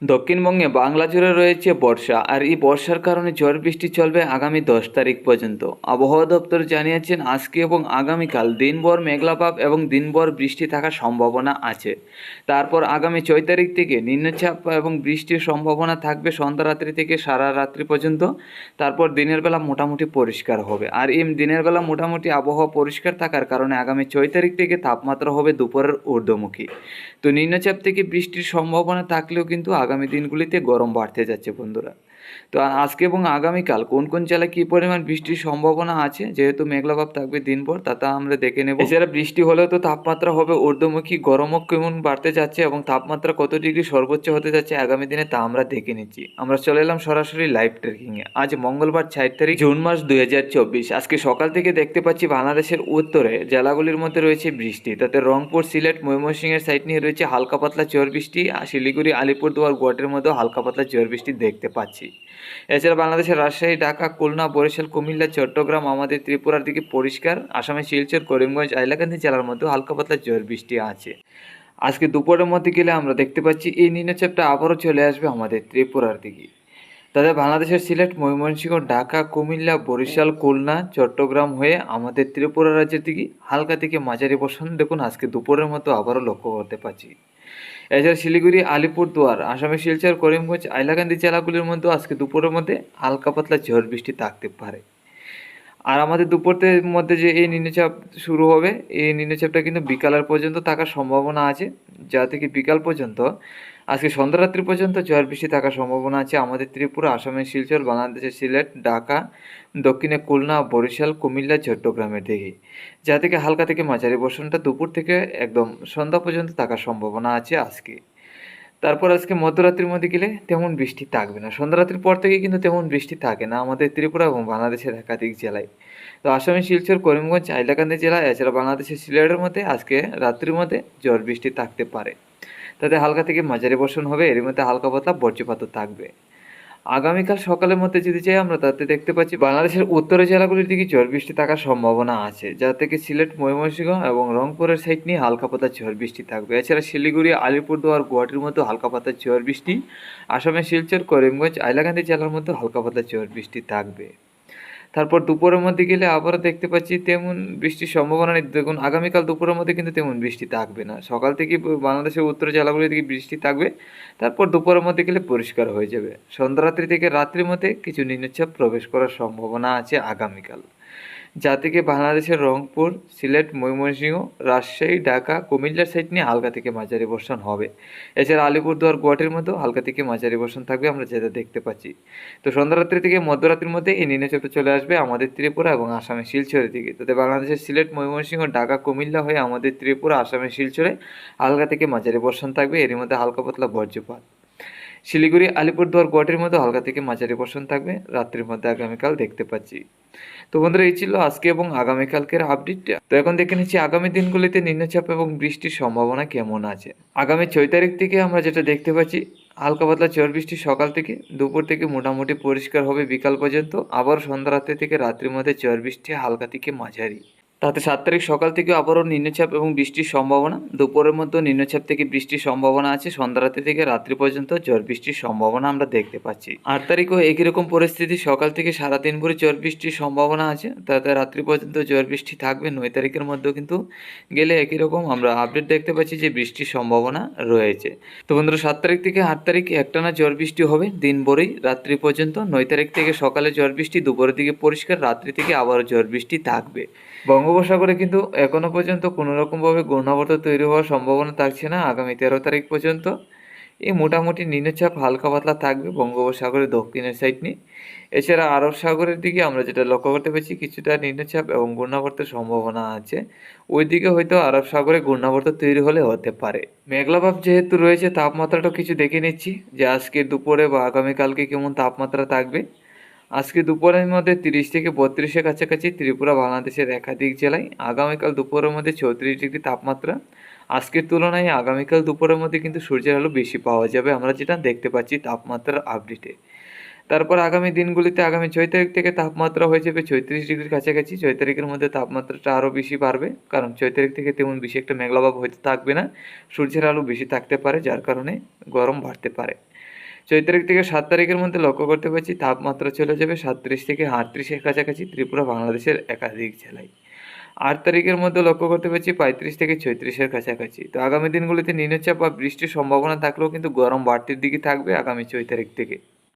দক্ষিণবঙ্গে বাংলা জুড়ে রয়েছে বর্ষা, আর এই বর্ষার কারণে ঝড় বৃষ্টি চলবে আগামী 10 তারিখ পর্যন্ত। আবহাওয়া দপ্তর জানিয়েছেন আজকে এবং আগামীকাল দিনভর মেঘলাভাব এবং দিনভর বৃষ্টি থাকার সম্ভাবনা আছে। তারপর আগামী 6 তারিখ থেকে নিম্নচাপ এবং বৃষ্টির সম্ভাবনা থাকবে সন্ধ্যা রাত্রি থেকে সারা রাত্রি পর্যন্ত। তারপর দিনের বেলা মোটামুটি পরিষ্কার হবে, আর এই দিনের বেলা মোটামুটি আবহাওয়া পরিষ্কার থাকার কারণে আগামী 6 তারিখ থেকে তাপমাত্রা হবে দুপুরের ঊর্ধ্বমুখী। তো নিম্নচাপ থেকে বৃষ্টির সম্ভাবনা থাকলেও কিন্তু আগামী দিনগুলিতে গরম বাড়তে যাচ্ছে বন্ধুরা। তো আজকে এবং আগামীকাল কোন কোন জেলায় কী পরিমাণ বৃষ্টির সম্ভাবনা আছে, যেহেতু মেঘলাভাব থাকবে দিনভর, তা আমরা দেখে নেব। এছাড়া বৃষ্টি হলেও তো তাপমাত্রা হবে ঊর্ধ্বমুখী, গরমও কেমন বাড়তে যাচ্ছে এবং তাপমাত্রা কত ডিগ্রি সর্বোচ্চ হতে যাচ্ছে আগামী দিনে তা আমরা দেখে নিচ্ছি। আমরা চলে এলাম সরাসরি লাইভ ট্রেকিংয়ে। আজ মঙ্গলবার 6 তারিখ জুন মাস 2024। আজকে সকাল থেকে দেখতে পাচ্ছি বাংলাদেশের উত্তরে জেলাগুলির মধ্যে রয়েছে বৃষ্টি, তাতে রংপুর, সিলেট, ময়মনসিংহের সাইড নিয়ে রয়েছে হালকা পাতলা ঝড় বৃষ্টি, আর শিলিগুড়ি, আলিপুরদুয়ার, গুয়াহাটির মধ্যেও হালকা পাতলা ঝড় বৃষ্টি দেখতে পাচ্ছি। এছাড়া বাংলাদেশের রাজশাহী, ঢাকা, খুলনা, বরিশাল, কুমিল্লা, চট্টগ্রাম, আমাদের ত্রিপুরার দিকে পরিষ্কার। আসামের শিলচর, করিমগঞ্জ, হাইলাকান্দি জেলার মধ্যেও হালকা পাতলা ঝড় বৃষ্টি আছে। আজকে দুপুরের মধ্যে গেলে আমরা দেখতে পাচ্ছি এই নিম্নচাপটা আবারও চলে আসবে আমাদের ত্রিপুরার দিকে। তাদের বাংলাদেশের সিলেট, ময়মনসিংহ, ঢাকা, কুমিল্লা, বরিশাল, খুলনা, চট্টগ্রাম হয়ে আমাদের ত্রিপুরা রাজ্যের দিকে হালকা থেকে মাঝারি বর্ষণ দেখুন আজকে দুপুরের মতো আবারও লক্ষ্য করতে পারছি। এছাড়া শিলিগুড়ি, আলিপুরদুয়ার, আসামের শিলচর, করিমগঞ্জ, হাইলাকান্দি জেলাগুলির মধ্যেও আজকে দুপুরের মধ্যে হালকা পাতলা ঝড় বৃষ্টি থাকতে পারে। আর আমাদের দুপুরের মধ্যে যে এই নিম্নচাপ শুরু হবে, এই নিম্নচাপটা কিন্তু বিকালের পর্যন্ত থাকার সম্ভাবনা আছে, যা থেকে বিকাল পর্যন্ত আজকে সন্ধ্যারাত্রি পর্যন্ত ঝড় বৃষ্টি থাকার সম্ভাবনা আছে আমাদের ত্রিপুরা, আসামের শিলচর, বাংলাদেশের সিলেট, ঢাকা, দক্ষিণে খুলনা, বরিশাল, কুমিল্লা, চট্টগ্রামের দিকে, যা থেকে হালকা থেকে মাঝারি বর্ষণটা দুপুর থেকে একদম সন্ধ্যা পর্যন্ত থাকার সম্ভাবনা আছে আজকে। তারপর আজকে মধ্যরাত্রির মধ্যে গেলে তেমন বৃষ্টি থাকবে না, সন্ধ্যারাত্রির পর থেকে কিন্তু তেমন বৃষ্টি থাকে না আমাদের ত্রিপুরা এবং বাংলাদেশের একাধিক জেলায়। তো আসামের শিলচর, করিমগঞ্জ, হাইলাকান্দি জেলা, এছাড়া বাংলাদেশের সিলেটের মধ্যে আজকে রাত্রির মধ্যে ঝড় বৃষ্টি থাকতে পারে। তাতে হালকা থেকে মাঝারি বর্ষণ হবে, এর মধ্যে হালকা পাতলা বজ্রপাতও থাকবে। আগামীকাল সকালের মধ্যে যদি যাই আমরা, তাতে দেখতে পাচ্ছি বাংলাদেশের উত্তরের জেলাগুলির দিকে ঝড় বৃষ্টি থাকার সম্ভাবনা আছে, যা থেকে সিলেট, ময়মনসিংহ এবং রংপুরের সাইড নিয়ে হালকা পাতলা ঝড় বৃষ্টি থাকবে। এছাড়া শিলিগুড়ি, আলিপুরদুয়ার, গুয়াহাটির মধ্যে হালকা পাতলা ঝড় বৃষ্টি, আসামের শিলচর, করিমগঞ্জ, হাইলাকান্দি জেলার মধ্যে হালকা পাতলা ঝড় বৃষ্টি থাকবে। তারপর দুপুরের মধ্যে গেলে আবারও দেখতে পাচ্ছি তেমন বৃষ্টির সম্ভাবনা নেই। দেখুন আগামীকাল দুপুরের মধ্যে কিন্তু তেমন বৃষ্টি থাকবে না, সকাল থেকে বাংলাদেশের উত্তর জেলাগুলি থেকে বৃষ্টি থাকবে। তারপর দুপুরের মধ্যে গেলে পরিষ্কার হয়ে যাবে, সন্ধ্যারাত্রি থেকে রাত্রির মধ্যে কিছু নিম্নচাপ প্রবেশ করার সম্ভাবনা আছে আগামীকাল, যা থেকে বাংলাদেশের রংপুর, সিলেট, ময়মনসিংহ, রাজশাহী, ঢাকা, কুমিল্লার সাইড নিয়ে হালকা থেকে মাঝারি বর্ষণ হবে। এছাড়া আলিপুরদুয়ার, গুয়াহাটির মধ্যেও হালকা থেকে মাঝারি বর্ষণ থাকবে, আমরা যেটা দেখতে পাচ্ছি। তো সন্ধ্যারাত্রি থেকে মধ্যরাত্রির মধ্যে এই নিম্নচাপটা চলে আসবে আমাদের ত্রিপুরা এবং আসামের শিলচরের দিকে। তাতে বাংলাদেশের সিলেট, ময়মনসিংহ, ঢাকা, কুমিল্লা হয়ে আমাদের ত্রিপুরা, আসামের শিলচরে হালকা থেকে মাঝারি বর্ষণ থাকবে, এর মধ্যে হালকা পাতলা বজ্রপাত। শিলিগুড়ি, আলিপুরদুয়ার, গুয়াহাটির মধ্যে হালকা থেকে মাঝারি বর্ষণ থাকবে রাত্রির মধ্যে আগামীকাল দেখতে পাচ্ছি। তো বন্ধুরা, এই ছিল আজকে এবং আগামীকালকের আপডেটটা। তো এখন দেখে নিচ্ছি আগামী দিনগুলিতে নিম্নচাপ এবং বৃষ্টির সম্ভাবনা কেমন আছে। আগামী 6 তারিখ থেকে আমরা যেটা দেখতে পাচ্ছি, হালকা পাতলা ঝড় বৃষ্টি সকাল থেকে, দুপুর থেকে মোটামুটি পরিষ্কার হবে বিকাল পর্যন্ত, আবার সন্ধ্যা রাত্রি থেকে রাত্রির মধ্যে ঝড় বৃষ্টি হালকা থেকে মাঝারি। তাতে 7 তারিখ সকাল থেকে আবারও নিম্নচাপ এবং বৃষ্টির সম্ভাবনা, দুপুরের মধ্যে নিম্নচাপ থেকে বৃষ্টির সম্ভাবনা আছে, সন্ধ্যা রাত্রি থেকে রাত্রি পর্যন্ত ঝড় বৃষ্টির সম্ভাবনা আমরা দেখতে পাচ্ছি। 8 তারিখও একই রকম পরিস্থিতি, সকাল থেকে সারাদিন ভরে ঝড় বৃষ্টির সম্ভাবনা আছে, তাতে রাত্রি পর্যন্ত ঝড় বৃষ্টি থাকবে। 9 তারিখের মধ্যেও কিন্তু গেলে একই রকম আমরা আপডেট দেখতে পাচ্ছি যে বৃষ্টির সম্ভাবনা রয়েছে। তো বন্ধুরা, 7 তারিখ থেকে 8 তারিখ একটানা ঝড় বৃষ্টি হবে দিনভরেই রাত্রি পর্যন্ত। 9 তারিখ থেকে সকালে ঝড় বৃষ্টি, দুপুরের দিকে পরিষ্কার, রাত্রি থেকে আবারও ঝড় বৃষ্টি থাকবে। বঙ্গোপসাগরে কিন্তু এখনও পর্যন্ত কোনো রকমভাবে ঘূর্ণাবর্ত তৈরি হওয়ার সম্ভাবনা থাকছে না আগামী 13 তারিখ পর্যন্ত। এই মোটামুটি নিম্নচাপ হালকা পাতলা থাকবে বঙ্গোপসাগরের দক্ষিণের সাইড নিয়ে। এছাড়া আরব সাগরের দিকে আমরা যেটা লক্ষ্য করতে পারছি, কিছুটা নিম্নচাপ এবং ঘূর্ণাবর্তের সম্ভাবনা আছে। ওইদিকে হয়তো আরব সাগরে ঘূর্ণাবর্ত তৈরি হলে হতে পারে। মেঘলাভাব যেহেতু রয়েছে, তাপমাত্রাটা কিছু দেখে নিচ্ছি যে আজকে দুপুরে বা আগামীকালকে কেমন তাপমাত্রা থাকবে। আজকে দুপুরের মধ্যে 30 থেকে 32-এর কাছাকাছি ত্রিপুরা, বাংলাদেশের একাধিক জেলায়। আগামীকাল দুপুরের মধ্যে 34 ডিগ্রি তাপমাত্রা। আজকের তুলনায় আগামীকাল দুপুরের মধ্যে কিন্তু সূর্যের আলো বেশি পাওয়া যাবে, আমরা যেটা দেখতে পাচ্ছি তাপমাত্রার আপডেটে। তারপর আগামী দিনগুলিতে আগামী 6 তারিখ থেকে তাপমাত্রা হয়ে যাবে 34 ডিগ্রির কাছাকাছি। 6 তারিখের মধ্যে তাপমাত্রাটা আরও বেশি বাড়বে, কারণ 6 তারিখ থেকে তেমন বেশি একটা মেঘলাভাব হয়তো থাকবে না, সূর্যের আলো বেশি থাকতে পারে, যার কারণে গরম বাড়তে পারে। ছয় তারিখ থেকে 7 তারিখের মধ্যে লক্ষ্য করতে পারছি তাপমাত্রা চলে যাবে 37 থেকে 38-এর কাছাকাছি ত্রিপুরা বাংলাদেশের একাধিক জেলায়। 8 তারিখের মধ্যে লক্ষ্য করতে পারছি 35 থেকে 36-এর কাছাকাছি। তো আগামী দিনগুলিতে নিম্নচাপ বা বৃষ্টির সম্ভাবনা থাকলেও কিন্তু গরম বাড়তির দিকে থাকবে আগামী 6 তারিখ থেকে।